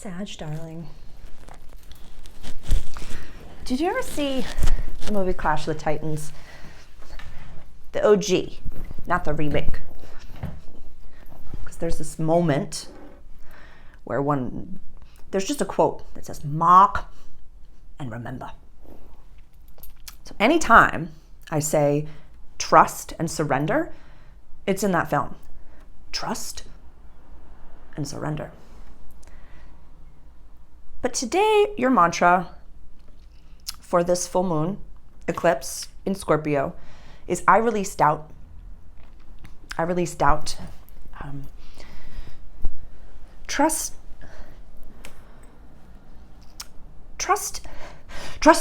Sag, darling. Did you ever see the movie Clash of the Titans? The OG, not the remake. Because there's this moment where there's just a quote that says, mark and remember. So anytime I say trust and surrender, it's in that film. Trust and surrender. But today, your mantra for this full moon eclipse in Scorpio is I release doubt. I release doubt. Trust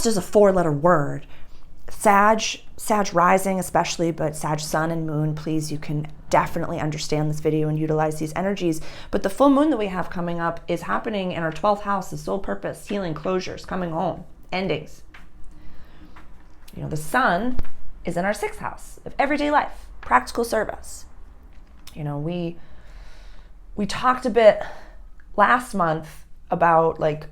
is a 4-letter word. Sag rising especially, but Sag sun and moon, please, you can definitely understand this video and utilize these energies. But the full moon that we have coming up is happening in our 12th house, the soul purpose, healing, closures, coming home, endings. You know, the sun is in our 6th house of everyday life, practical service. You know, we talked a bit last month about like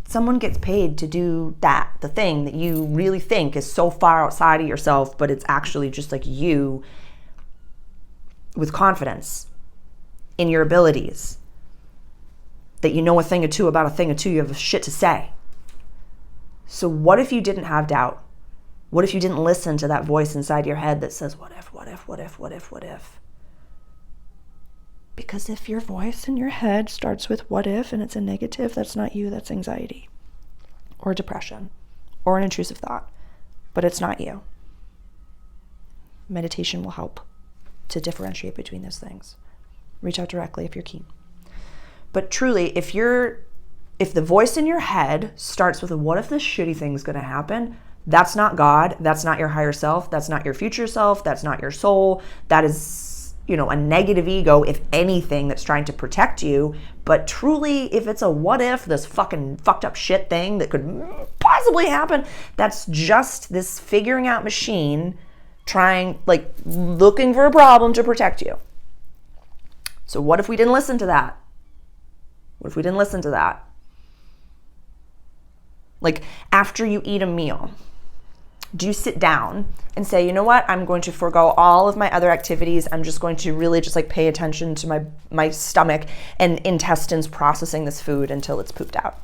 someone gets paid to do the thing that you really think is so far outside of yourself, but it's actually just like you with confidence in your abilities, that you know a thing or two about a thing or two, you have shit to say. So what if you didn't have doubt? What if you didn't listen to that voice inside your head that says, what if, what if, what if, what if, what if? Because if your voice in your head starts with what if and it's a negative, that's not you, that's anxiety or depression or an intrusive thought, but it's not you. Meditation will help to differentiate between those things. Reach out directly if you're keen. But truly, if the voice in your head starts with a what if this shitty thing's gonna happen, that's not God, that's not your higher self, that's not your future self, that's not your soul, that is, you know, a negative ego, if anything, that's trying to protect you. But truly, if it's a what if, this fucking fucked up shit thing that could possibly happen, that's just this figuring out machine looking for a problem to protect you. So what if we didn't listen to that? What if we didn't listen to that? Like after you eat a meal, do you sit down and say, you know what, I'm going to forego all of my other activities. I'm just going to really just like pay attention to my stomach and intestines processing this food until it's pooped out.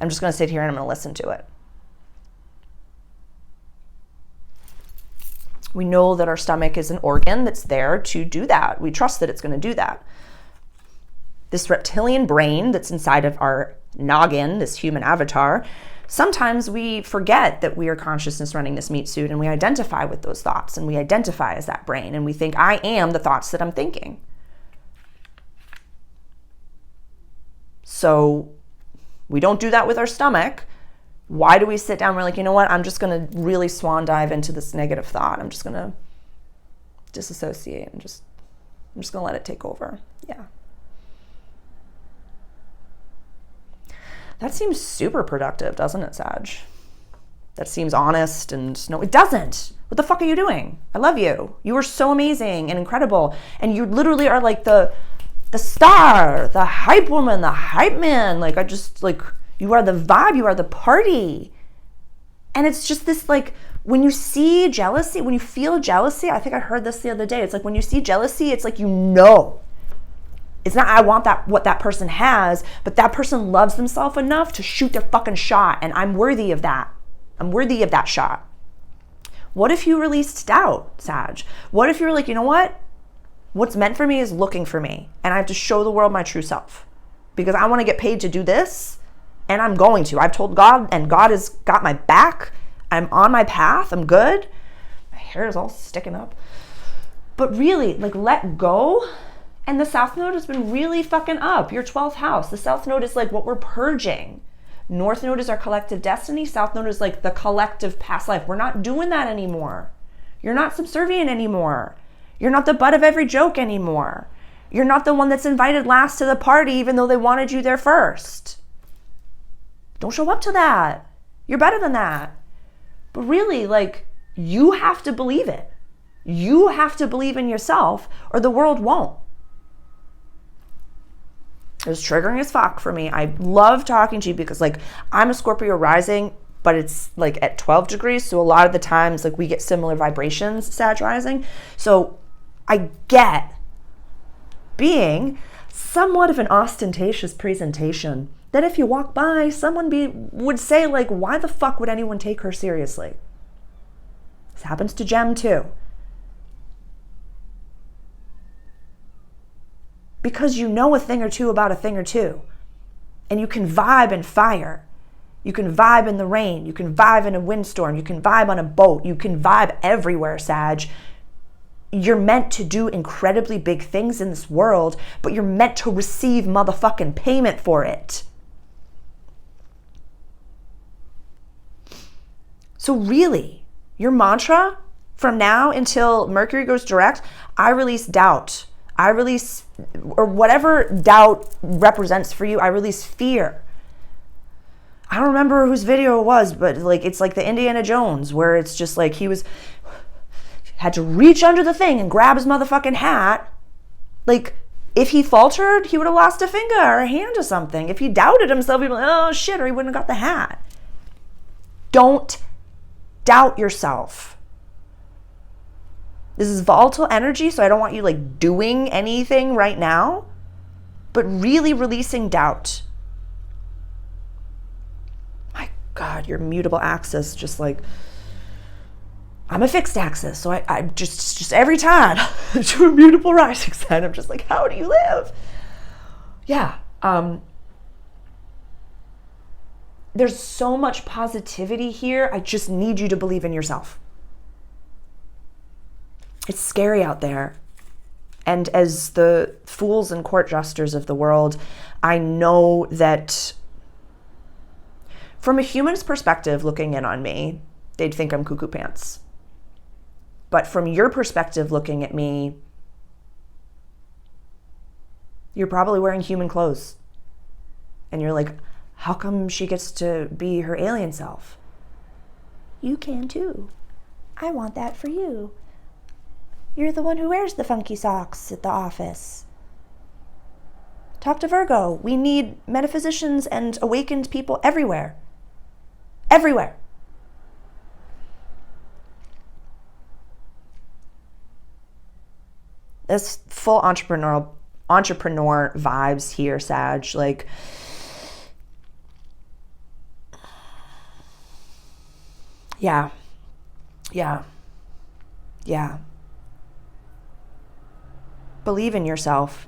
I'm just going to sit here and I'm going to listen to it. We know that our stomach is an organ that's there to do that. We trust that it's going to do that. This reptilian brain that's inside of our noggin, this human avatar, sometimes we forget that we are consciousness running this meat suit, and we identify with those thoughts, and we identify as that brain, and we think, I am the thoughts that I'm thinking. So we don't do that with our stomach. Why do we sit down? We're like, you know what? I'm just going to really swan dive into this negative thought. I'm just going to disassociate and I'm just going to let it take over. Yeah. That seems super productive, doesn't it, Sag? That seems honest, and no, it doesn't. What the fuck are you doing? I love you. You are so amazing and incredible. And you literally are like the star, the hype woman, the hype man. Like, you are the vibe, you are the party. And it's just this, like, when you see jealousy, when you feel jealousy, I think I heard this the other day. It's like when you see jealousy, it's like, you know. It's not I want what that person has, but that person loves themselves enough to shoot their fucking shot, and I'm worthy of that. I'm worthy of that shot. What if you released doubt, Sag? What if you're like, you know what? What's meant for me is looking for me, and I have to show the world my true self because I want to get paid to do this, and I'm going to. I've told God, and God has got my back. I'm on my path. I'm good. My hair is all sticking up. But really, like, let go. And the South Node has been really fucking up. Your 12th house. The South Node is like what we're purging. North Node is our collective destiny. South Node is like the collective past life. We're not doing that anymore. You're not subservient anymore. You're not the butt of every joke anymore. You're not the one that's invited last to the party even though they wanted you there first. Don't show up to that. You're better than that. But really, like, you have to believe it. You have to believe in yourself or the world won't. It was triggering as fuck for me. I love talking to you because like I'm a Scorpio rising, but it's like at 12 degrees. So a lot of the times like we get similar vibrations, Sag rising. So I get being somewhat of an ostentatious presentation that if you walk by, someone would say like, why the fuck would anyone take her seriously? This happens to Jem too. Because you know a thing or two about a thing or two. And you can vibe in fire. You can vibe in the rain. You can vibe in a windstorm. You can vibe on a boat. You can vibe everywhere, Sag. You're meant to do incredibly big things in this world, but you're meant to receive motherfucking payment for it. So really, your mantra from now until Mercury goes direct, I release doubt. I release, or whatever doubt represents for you, I release fear. I don't remember whose video it was, but like it's like the Indiana Jones where it's just like he had to reach under the thing and grab his motherfucking hat. Like if he faltered, he would have lost a finger or a hand or something. If he doubted himself, he'd be like, oh shit, or he wouldn't have got the hat. Don't doubt yourself. This is volatile energy, so I don't want you like doing anything right now, but really releasing doubt. My God, your mutable axis, just like, I'm a fixed axis, so I just every time to a mutable rising sign, I'm just like, how do you live? Yeah. There's so much positivity here. I just need you to believe in yourself. It's scary out there. And as the fools and court jesters of the world, I know that from a human's perspective looking in on me, they'd think I'm cuckoo pants. But from your perspective looking at me, you're probably wearing human clothes. And you're like, how come she gets to be her alien self? You can too. I want that for you. You're the one who wears the funky socks at the office. Talk to Virgo. We need metaphysicians and awakened people everywhere. Everywhere. This full entrepreneur vibes here, Sag. Like, yeah. Believe in yourself.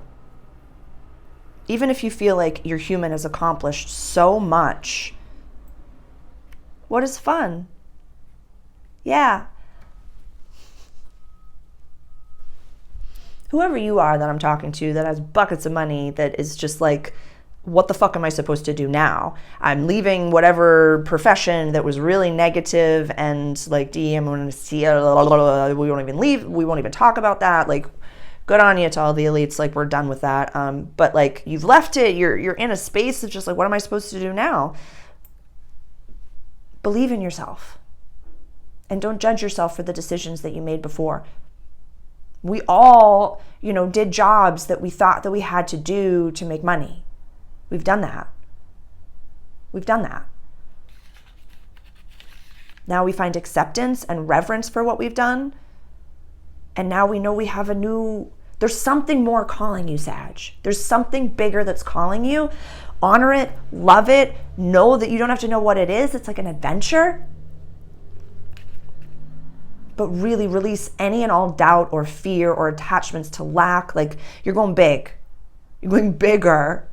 Even if you feel like your human has accomplished so much, what is fun? Yeah. Whoever you are that I'm talking to that has buckets of money that is just like, what the fuck am I supposed to do now? I'm leaving whatever profession that was really negative and like, I'm going to see, we won't even leave. We won't even talk about that. Like, good on you to all the elites. Like, we're done with that. But like, you've left it. You're in a space of just like, what am I supposed to do now? Believe in yourself. And don't judge yourself for the decisions that you made before. We all, did jobs that we thought that we had to do to make money. We've done that. Now we find acceptance and reverence for what we've done. And now we know we have there's something more calling you, Sag. There's something bigger that's calling you. Honor it, love it, know that you don't have to know what it is. It's like an adventure. But really release any and all doubt or fear or attachments to lack. Like, you're going big. You're going bigger.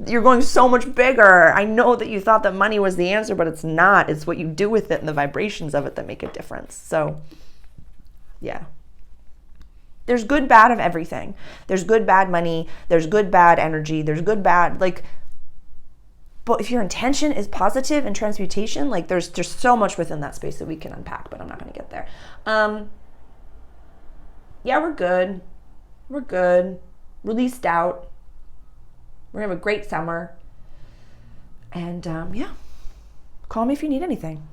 You're going so much bigger. I know that you thought that money was the answer, but it's not. It's what you do with it and the vibrations of it that make a difference. So, yeah. There's good, bad of everything. There's good, bad money. There's good, bad energy. There's good, bad, but if your intention is positive and transmutation, like there's so much within that space that we can unpack, but I'm not going to get there. Yeah, we're good. Release doubt. We're going to have a great summer. And yeah, call me if you need anything.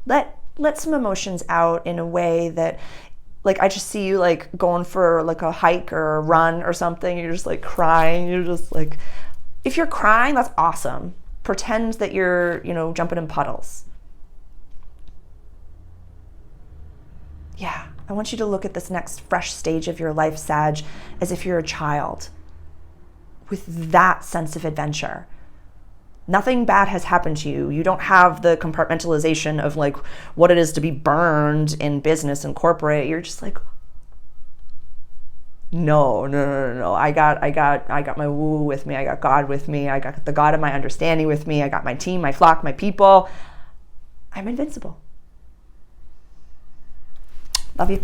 Let some emotions out in a way that, Like, I just see you like going for like a hike or a run or something. You're just like crying. You're just like, if you're crying, that's awesome. Pretend that you're, you know, jumping in puddles. Yeah, I want you to look at this next fresh stage of your life, Sag, as if you're a child with that sense of adventure. Nothing bad has happened to you. You don't have the compartmentalization of like what it is to be burned in business and corporate. You're just like, no. I got my woo with me. I got God with me. I got the God of my understanding with me. I got my team, my flock, my people. I'm invincible. Love you.